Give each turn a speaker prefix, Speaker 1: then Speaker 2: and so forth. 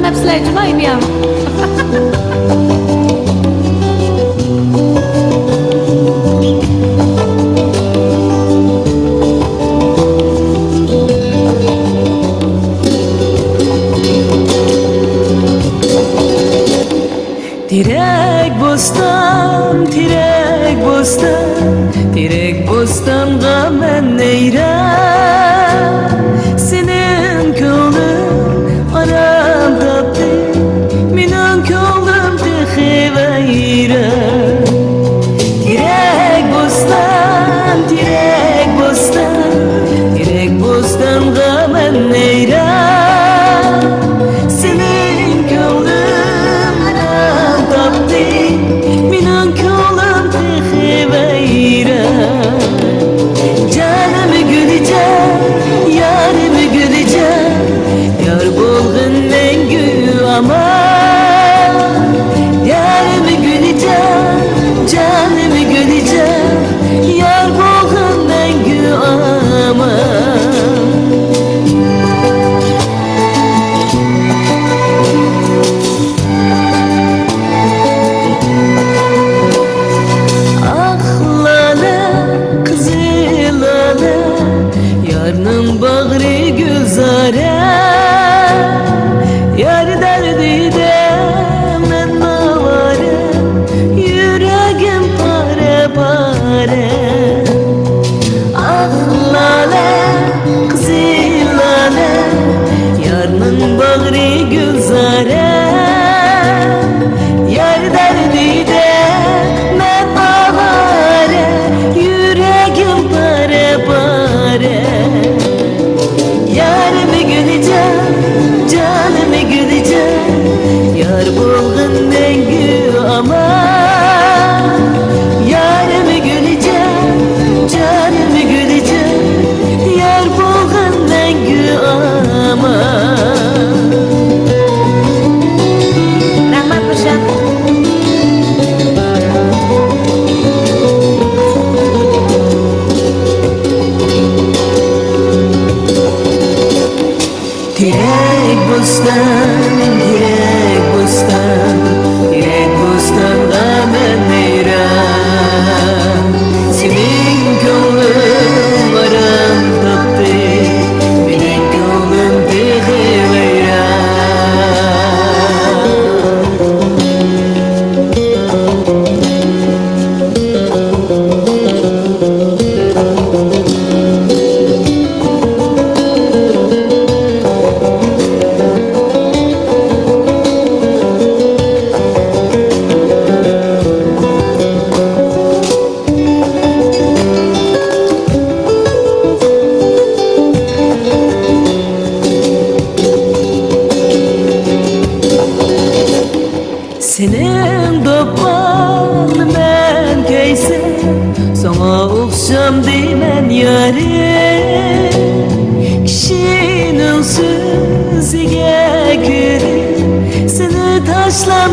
Speaker 1: Hep sileydim aynıyam.
Speaker 2: Tirek bostan, tirek bostan, tirek bostanğa men neyran. Senin ko'nglim aram tapdi, mening ko'nglim tehi vayron. Tirek bostan, tirek bostan, tirek bostanğa men neyran. Senin ko'nglim aram tapdi, mening ko'nglim tehi vayron. Canımı güleceğim, yarımı güleceğim, yar bulgun mengü ama. Yarımı güleceğim, canımı güleceğim, yar bulgun mengü ama. Yarnın bağrı gülzare, yar derdide men navare, yüreğim pare pare. Ah lale, kızıl lale, yarnın bağrı gülzare, yar derdide men navare, yüreğim pare pare. Yarımı güleceğim, canımı güleceğim, yar bulgun mengü ama. Yarımı güleceğim, canımı güleceğim, yar bulgun mengü ama.
Speaker 1: Rahmat Nurşat.
Speaker 2: Tirek bostan, tirek bostan, tirek bostanğa men neyran. Senin ko'nglim aram tapdi, mening ko'nglim tehi vayron. Senin dopan men keyse, sana okşam deymen yarim. Kişinin sözüge göre, seni taşlam